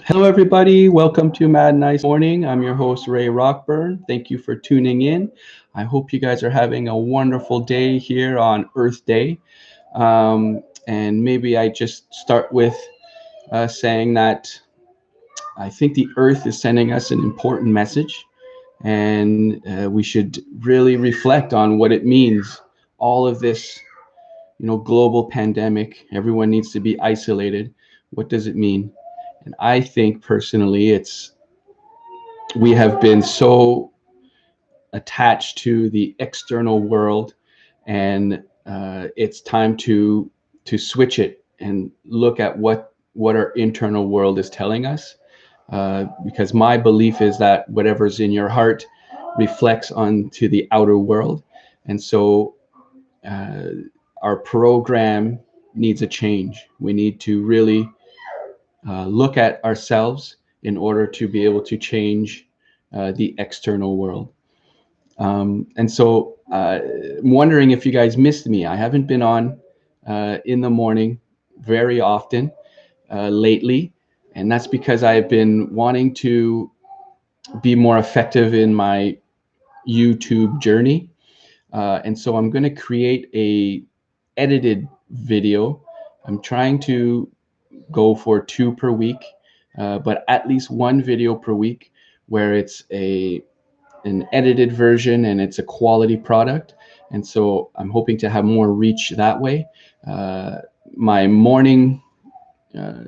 Hello, everybody. Welcome to Mad Nice Morning. I'm your host, Ray Rockburn. Thank you for tuning in. I hope you guys are having a wonderful day here on Earth Day. And maybe I just start with saying that I think the Earth is sending us an important message, and we should really reflect on what it means. All of this, global pandemic, everyone needs to be isolated. What does it mean? And I think personally, we have been so attached to the external world, and it's time to switch it and look at what our internal world is telling us. Because my belief is that whatever's in your heart reflects onto the outer world, and so uh, our program needs a change. We need to really look at ourselves in order to be able to change the external world. And so I'm wondering if you guys missed me. I haven't been on in the morning very often lately, and that's because I've been wanting to be more effective in my YouTube journey. And so I'm going to create a edited video. I'm trying to go for two per week, but at least one video per week where it's an edited version and it's a quality product. And so I'm hoping to have more reach that way. My morning uh,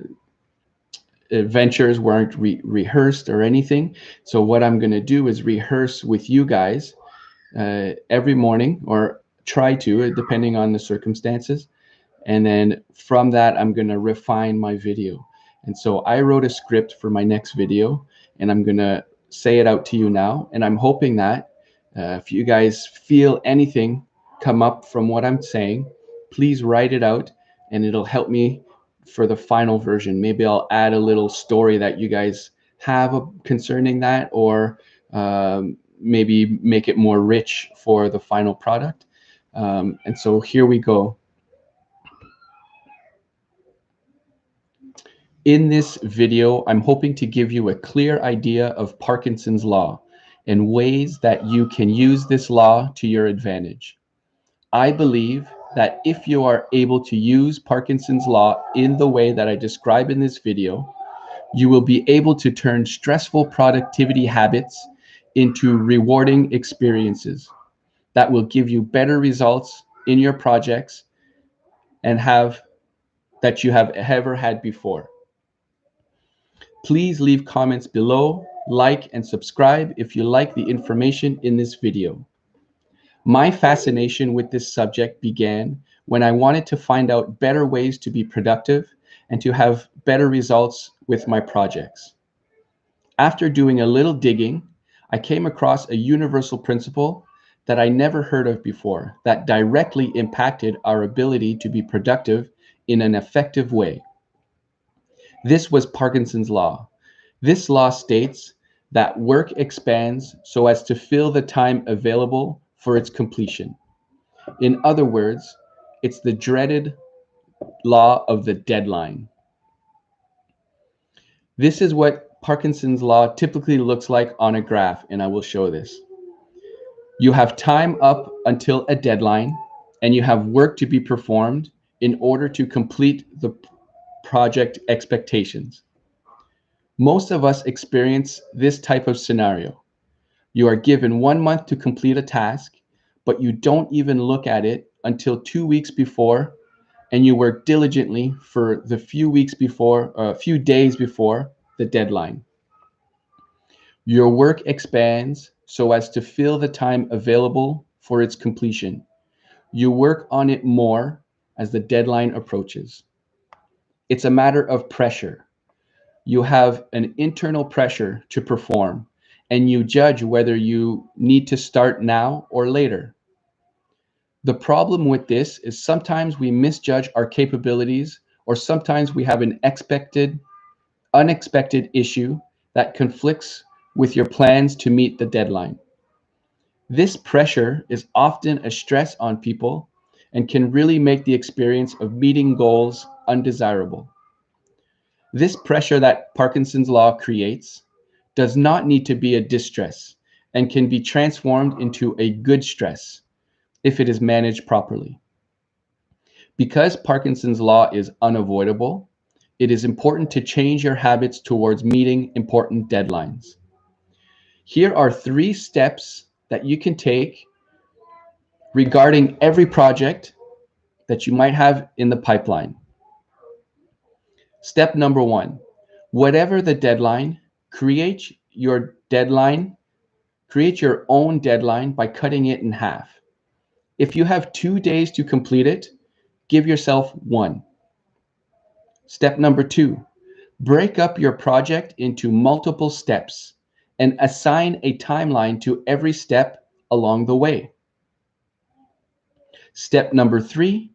adventures weren't rehearsed or anything. So what I'm going to do is rehearse with you guys every morning, or try to, depending on the circumstances. And then from that, I'm going to refine my video. And so I wrote a script for my next video, and I'm going to say it out to you now. And I'm hoping that if you guys feel anything come up from what I'm saying, please write it out, and it'll help me for the final version. Maybe I'll add a little story that you guys have concerning that, or maybe make it more rich for the final product. And so here we go. In this video, I'm hoping to give you a clear idea of Parkinson's law and ways that you can use this law to your advantage. I believe that if you are able to use Parkinson's law in the way that I describe in this video, you will be able to turn stressful productivity habits into rewarding experiences that will give you better results in your projects and that you have ever had before. Please leave comments below, like and subscribe if you like the information in this video. My fascination with this subject began when I wanted to find out better ways to be productive and to have better results with my projects. After doing a little digging, I came across a universal principle that I never heard of before that directly impacted our ability to be productive in an effective way. This was Parkinson's law. This law states that work expands so as to fill the time available for its completion. In other words, it's the dreaded law of the deadline. This is what Parkinson's law typically looks like on a graph, and I will show this. You have time up until a deadline, and you have work to be performed in order to complete the project expectations. Most of us experience this type of scenario. You are given 1 month to complete a task, but you don't even look at it until 2 weeks before, and you work diligently for the few days before the deadline. Your work expands so as to fill the time available for its completion. You work on it more as the deadline approaches. It's a matter of pressure. You have an internal pressure to perform, and you judge whether you need to start now or later. The problem with this is sometimes we misjudge our capabilities, or sometimes we have an unexpected issue that conflicts with your plans to meet the deadline. This pressure is often a stress on people and can really make the experience of meeting goals undesirable. This pressure that Parkinson's law creates does not need to be a distress and can be transformed into a good stress if it is managed properly. Because Parkinson's law is unavoidable, it is important to change your habits towards meeting important deadlines. Here are 3 steps that you can take regarding every project that you might have in the pipeline. Step number 1, whatever the deadline, create your own deadline by cutting it in half. If you have 2 days to complete it, give yourself 1. Step number 2, break up your project into multiple steps and assign a timeline to every step along the way. Step number 3,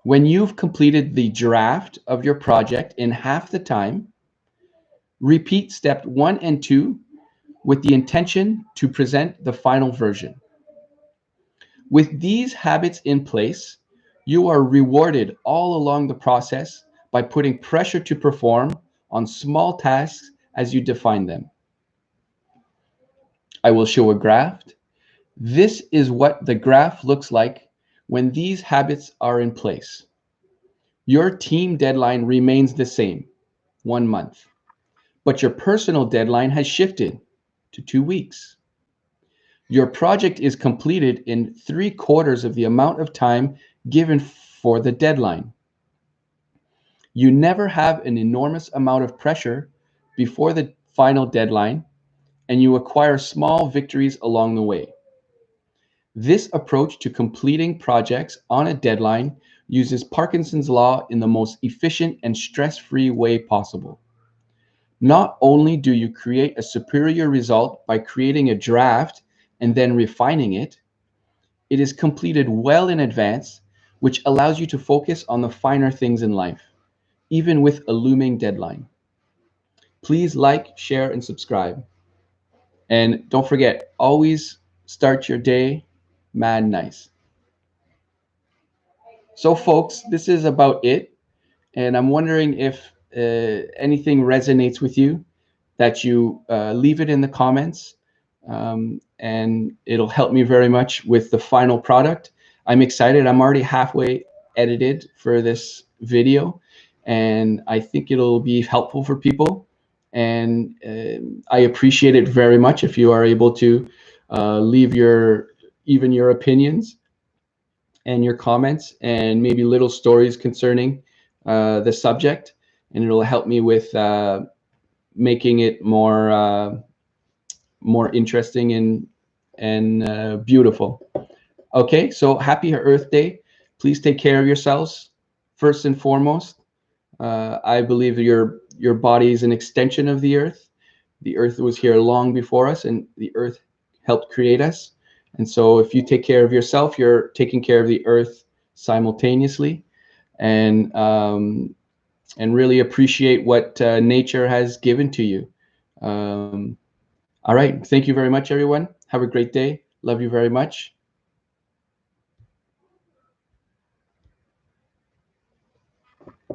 when you've completed the draft of your project in half the time, repeat step 1 and 2 with the intention to present the final version. With these habits in place, you are rewarded all along the process by putting pressure to perform on small tasks as you define them. I will show a graph. This is what the graph looks like when these habits are in place. Your team deadline remains the same, 1 month, but your personal deadline has shifted to 2 weeks. Your project is completed in 3/4 of the amount of time given for the deadline. You never have an enormous amount of pressure before the final deadline, and you acquire small victories along the way. This approach to completing projects on a deadline uses Parkinson's law in the most efficient and stress-free way possible. Not only do you create a superior result by creating a draft and then refining it, it is completed well in advance, which allows you to focus on the finer things in life, even with a looming deadline. Please like, share, and subscribe. And don't forget, always start your day mad nice. So folks, this is about it. And I'm wondering if anything resonates with you, that you leave it in the comments. And it'll help me very much with the final product. I'm excited. I'm already halfway edited for this video, and I think it'll be helpful for people. And I appreciate it very much if you are able to leave your opinions and your comments and maybe little stories concerning the subject, and it'll help me with making it more interesting and beautiful. Okay, so happy Earth Day. Please take care of yourselves first and foremost. I believe your body is an extension of the Earth. The Earth was here long before us, and the Earth helped create us. And so if you take care of yourself, you're taking care of the Earth simultaneously, and really appreciate what nature has given to you. All right, thank you very much, everyone. Have a great day. Love you very much.